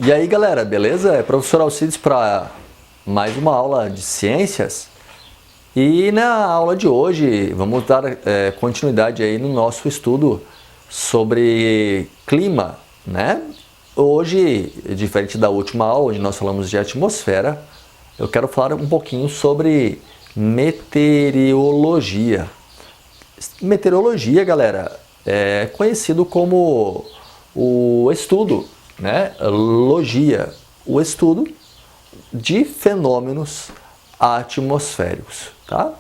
E aí galera, beleza? É professor Alcides para mais uma aula de ciências. E na aula de hoje vamos dar continuidade aí no nosso estudo sobre clima, né? Hoje, diferente da última aula, onde nós falamos de atmosfera, eu quero falar um pouquinho sobre meteorologia. Meteorologia, galera, é conhecido como o estudo, né? Logia, o estudo de fenômenos atmosféricos, tá?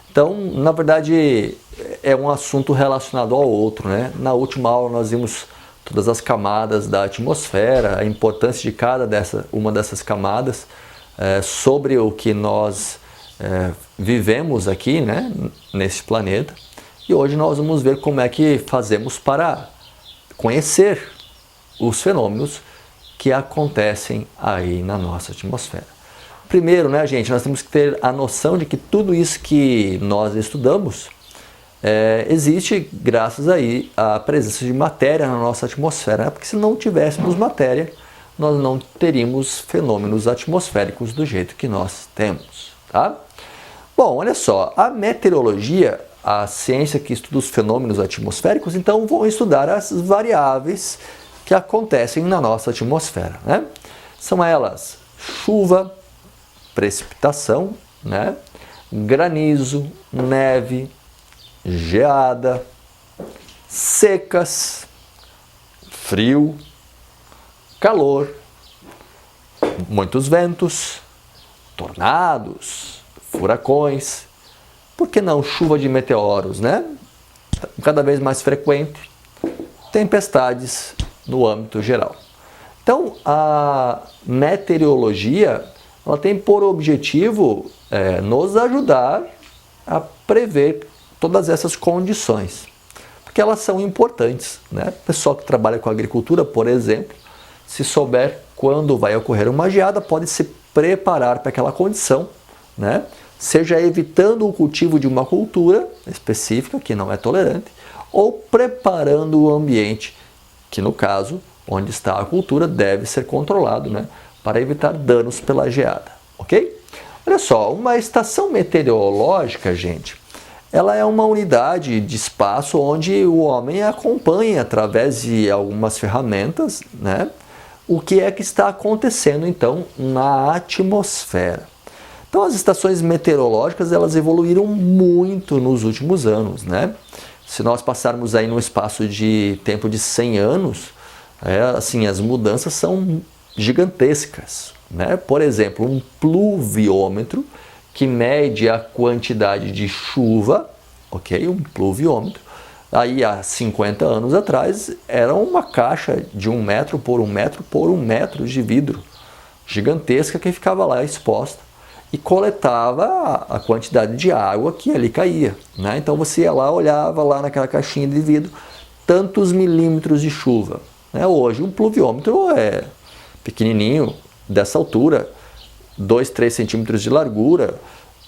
Então, na verdade, é um assunto relacionado ao outro, né? Na última aula nós vimos todas as camadas da atmosfera, a importância de uma dessas camadas, sobre o que nós vivemos aqui, né? Nesse planeta. E hoje nós vamos ver como é que fazemos para conhecer os fenômenos que acontecem aí na nossa atmosfera. Primeiro, né, gente, nós temos que ter a noção de que tudo isso que nós estudamos existe graças aí à presença de matéria na nossa atmosfera, né? Porque se não tivéssemos matéria, nós não teríamos fenômenos atmosféricos do jeito que nós temos, tá? Bom, olha só, a meteorologia, a ciência que estuda os fenômenos atmosféricos, então vão estudar as variáveis que acontecem na nossa atmosfera, né? São elas chuva, precipitação, né? Granizo, neve, geada, secas, frio, calor, muitos ventos, tornados, furacões, por que não chuva de meteoros, né? Cada vez mais frequente, tempestades no âmbito geral. Então, a meteorologia, ela tem por objetivo nos ajudar a prever todas essas condições, porque elas são importantes, né? O pessoal que trabalha com agricultura, por exemplo, se souber quando vai ocorrer uma geada, pode se preparar para aquela condição, né? Seja evitando o cultivo de uma cultura específica, que não é tolerante, ou preparando o ambiente, que no caso, onde está a cultura, deve ser controlado, né? Para evitar danos pela geada, ok? Olha só, uma estação meteorológica, gente, ela é uma unidade de espaço onde o homem acompanha, através de algumas ferramentas, né? O que é que está acontecendo, então, na atmosfera. Então, as estações meteorológicas, elas evoluíram muito nos últimos anos, né? Se nós passarmos aí no espaço de tempo de 100 anos, assim, as mudanças são gigantescas, né? Por exemplo, um pluviômetro que mede a quantidade de chuva, ok? Um pluviômetro, aí há 50 anos atrás, era uma caixa de 1 metro por 1 metro por 1 metro de vidro, gigantesca, que ficava lá exposta e coletava a quantidade de água que ali caía, né? Então você ia lá, olhava lá naquela caixinha de vidro, tantos milímetros de chuva, né? Hoje um pluviômetro é pequenininho, dessa altura, 2, 3 centímetros de largura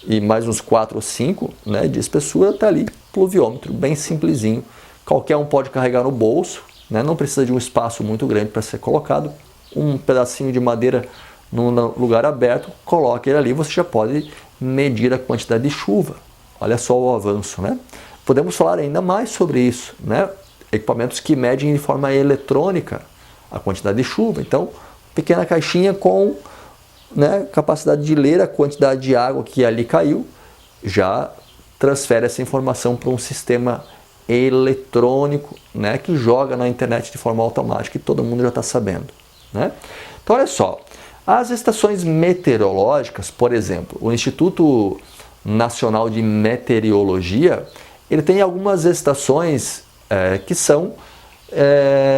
e mais uns 4 ou 5, né, de espessura, está ali, pluviômetro, bem simplesinho. Qualquer um pode carregar no bolso, né? Não precisa de um espaço muito grande para ser colocado, um pedacinho de madeira num lugar aberto, coloque ele ali, você já pode medir a quantidade de chuva. Olha só o avanço, né? Podemos falar ainda mais sobre isso, né? Equipamentos que medem de forma eletrônica a quantidade de chuva. Então, pequena caixinha com, né, capacidade de ler a quantidade de água que ali caiu, já transfere essa informação para um sistema eletrônico, né, que joga na internet de forma automática e todo mundo já está sabendo, né? Então, olha só. As estações meteorológicas, por exemplo, o Instituto Nacional de Meteorologia, ele tem algumas estações que são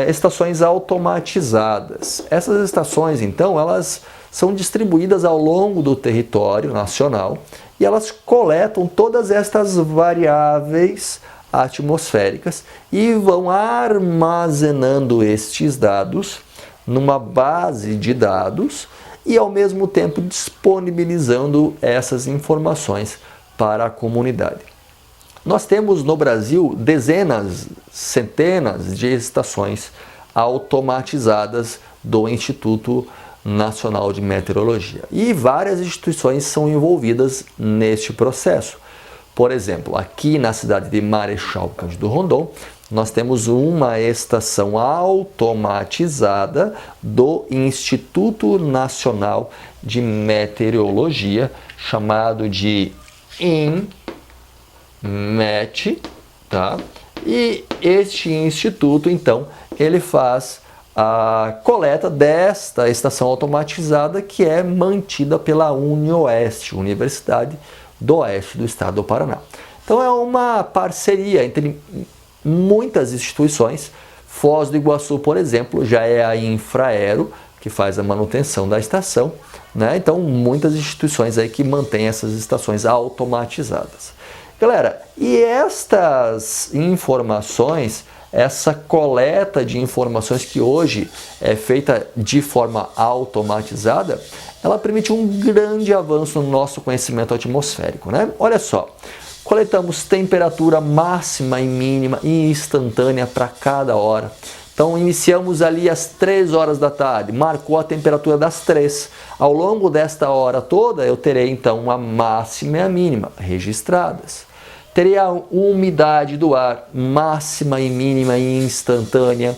estações automatizadas. Essas estações, então, elas são distribuídas ao longo do território nacional e elas coletam todas estas variáveis atmosféricas e vão armazenando estes dados numa base de dados e ao mesmo tempo disponibilizando essas informações para a comunidade. Nós temos no Brasil dezenas, centenas de estações automatizadas do Instituto Nacional de Meteorologia. E várias instituições são envolvidas neste processo. Por exemplo, aqui na cidade de Marechal Cândido Rondon, nós temos uma estação automatizada do Instituto Nacional de Meteorologia, chamado de INMET, tá? E este instituto, então, ele faz a coleta desta estação automatizada que é mantida pela UniOeste, Universidade do Oeste do Estado do Paraná. Então é uma parceria entre muitas instituições. Foz do Iguaçu, por exemplo, já é a Infraero, que faz a manutenção da estação, né? Então muitas instituições aí que mantêm essas estações automatizadas. Galera, e estas informações, essa coleta de informações que hoje é feita de forma automatizada, ela permite um grande avanço no nosso conhecimento atmosférico, né? Olha só, coletamos temperatura máxima e mínima e instantânea para cada hora. Então iniciamos ali às 3 horas da tarde, marcou a temperatura das 3. Ao longo desta hora toda eu terei então a máxima e a mínima registradas. Terei a umidade do ar máxima e mínima e instantânea.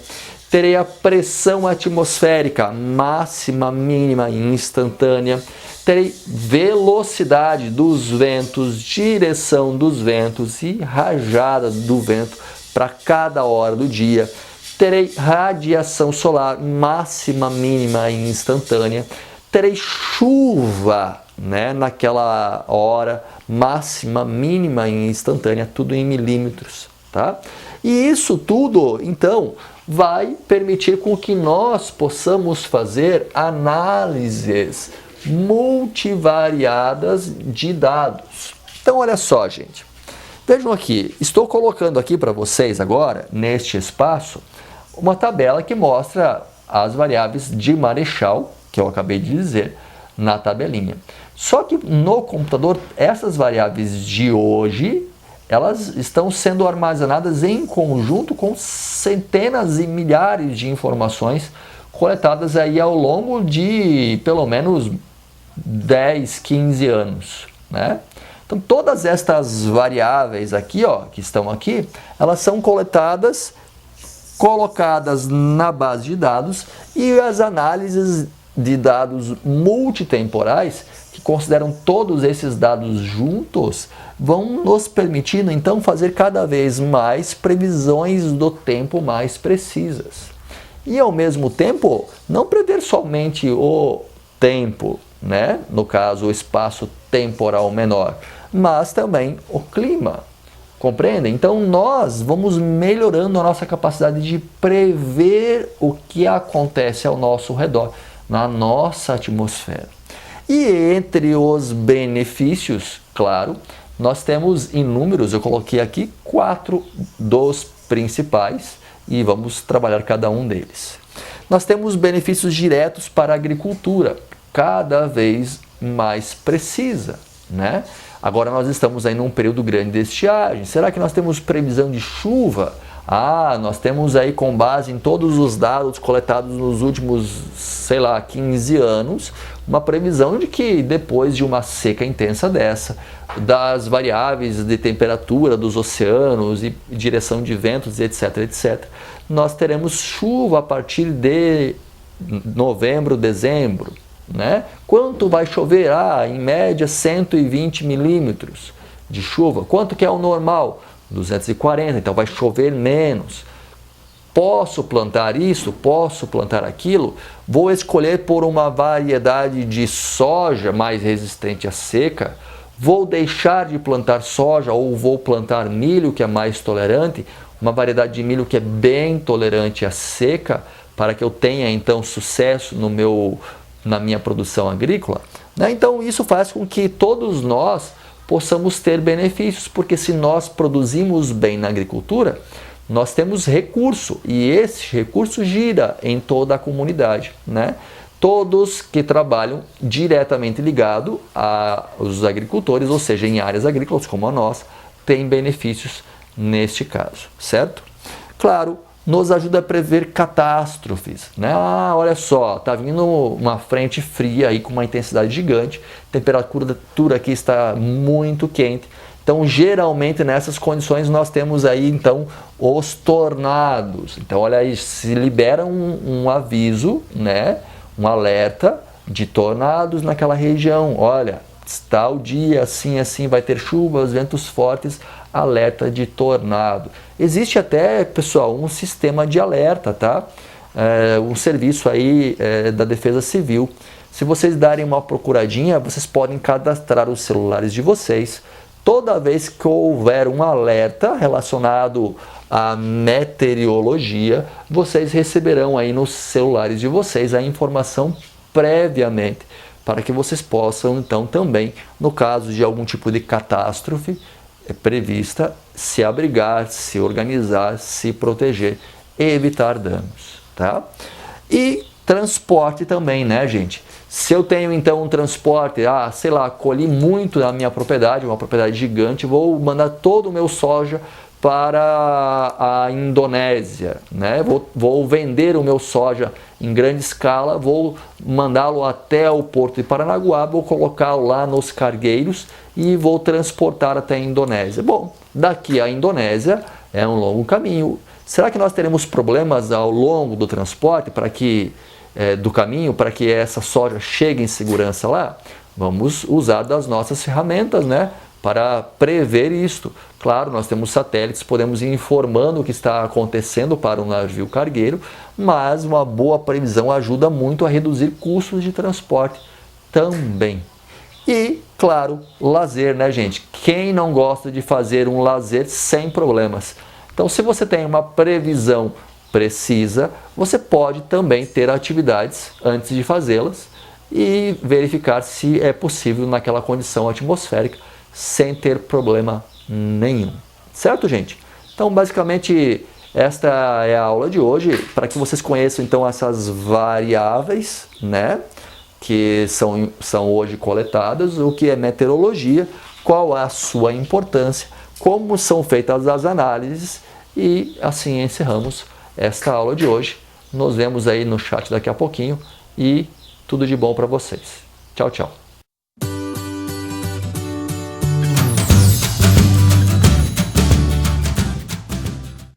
Terei a pressão atmosférica máxima, mínima e instantânea. Terei velocidade dos ventos, direção dos ventos e rajada do vento para cada hora do dia. Terei radiação solar máxima, mínima e instantânea. Terei chuva, né, naquela hora máxima, mínima e instantânea, tudo em milímetros, tá? E isso tudo, então, vai permitir com que nós possamos fazer análises multivariadas de dados. Então, olha só, gente. Vejam aqui, estou colocando aqui para vocês agora, neste espaço, uma tabela que mostra as variáveis de Marechal, que eu acabei de dizer, na tabelinha. Só que no computador, essas variáveis de hoje, elas estão sendo armazenadas em conjunto com centenas e milhares de informações coletadas aí ao longo de pelo menos 10, 15 anos, né? Então todas estas variáveis aqui, ó, que estão aqui, elas são coletadas, colocadas na base de dados, e as análises de dados multitemporais, que consideram todos esses dados juntos, vão nos permitindo então fazer cada vez mais previsões do tempo mais precisas. E ao mesmo tempo, não prever somente o tempo, né? No caso, o espaço temporal menor, mas também o clima. Compreendem? Então nós vamos melhorando a nossa capacidade de prever o que acontece ao nosso redor, na nossa atmosfera. E entre os benefícios, claro, nós temos inúmeros, eu coloquei aqui 4 dos principais e vamos trabalhar cada um deles. Nós temos benefícios diretos para a agricultura, cada vez mais precisa, né? Agora nós estamos aí num período grande de estiagem. Será que nós temos previsão de chuva? Ah, nós temos aí, com base em todos os dados coletados nos últimos, sei lá, 15 anos, uma previsão de que depois de uma seca intensa dessa, das variáveis de temperatura dos oceanos e direção de ventos, etc, etc, nós teremos chuva a partir de novembro, dezembro, né? Quanto vai chover? Ah, em média 120 milímetros de chuva. Quanto que é o normal? 240, então vai chover menos. Posso plantar isso? Posso plantar aquilo? Vou escolher por uma variedade de soja mais resistente à seca? Vou deixar de plantar soja ou vou plantar milho, que é mais tolerante, uma variedade de milho que é bem tolerante à seca, para que eu tenha então sucesso na minha produção agrícola, né? Então isso faz com que todos nós possamos ter benefícios, porque se nós produzimos bem na agricultura, nós temos recurso, e esse recurso gira em toda a comunidade, né? Todos que trabalham diretamente ligado aos agricultores, ou seja, em áreas agrícolas como a nossa, têm benefícios neste caso, certo? Claro, nos ajuda a prever catástrofes, né? Ah, olha só, tá vindo uma frente fria aí com uma intensidade gigante, a temperatura aqui está muito quente. Então, geralmente nessas condições nós temos aí então os tornados. Então, olha aí, se libera um aviso, né? Um alerta de tornados naquela região. Olha, está o dia assim, vai ter chuvas, ventos fortes, alerta de tornado. Existe até, pessoal, um sistema de alerta, tá? Um serviço aí da Defesa Civil. Se vocês darem uma procuradinha, vocês podem cadastrar os celulares de vocês. Toda vez que houver um alerta relacionado à meteorologia, vocês receberão aí nos celulares de vocês a informação previamente, para que vocês possam, então, também, no caso de algum tipo de catástrofe prevista, se abrigar, se organizar, se proteger e evitar danos, tá? E transporte também, né, gente? Se eu tenho, então, um transporte, sei lá, colhi muito na minha propriedade, uma propriedade gigante, vou mandar todo o meu soja para a Indonésia, né? Vou vender o meu soja em grande escala, vou mandá-lo até o porto de Paranaguá, vou colocá-lo lá nos cargueiros e vou transportar até a Indonésia. Bom, daqui à Indonésia é um longo caminho. Será que nós teremos problemas ao longo do transporte do caminho para que essa soja chegue em segurança lá? Vamos usar das nossas ferramentas, né, para prever isto. Claro, nós temos satélites, podemos ir informando o que está acontecendo para um navio cargueiro, mas uma boa previsão ajuda muito a reduzir custos de transporte também. E, claro, lazer, né, gente? Quem não gosta de fazer um lazer sem problemas? Então, se você tem uma previsão precisa, você pode também ter atividades antes de fazê-las e verificar se é possível naquela condição atmosférica sem ter problema nenhum. Certo, gente? Então, basicamente, esta é a aula de hoje, para que vocês conheçam, então, essas variáveis, né, que são hoje coletadas, o que é meteorologia, qual a sua importância, como são feitas as análises, e assim encerramos esta aula de hoje. Nos vemos aí no chat daqui a pouquinho e tudo de bom para vocês. Tchau, tchau.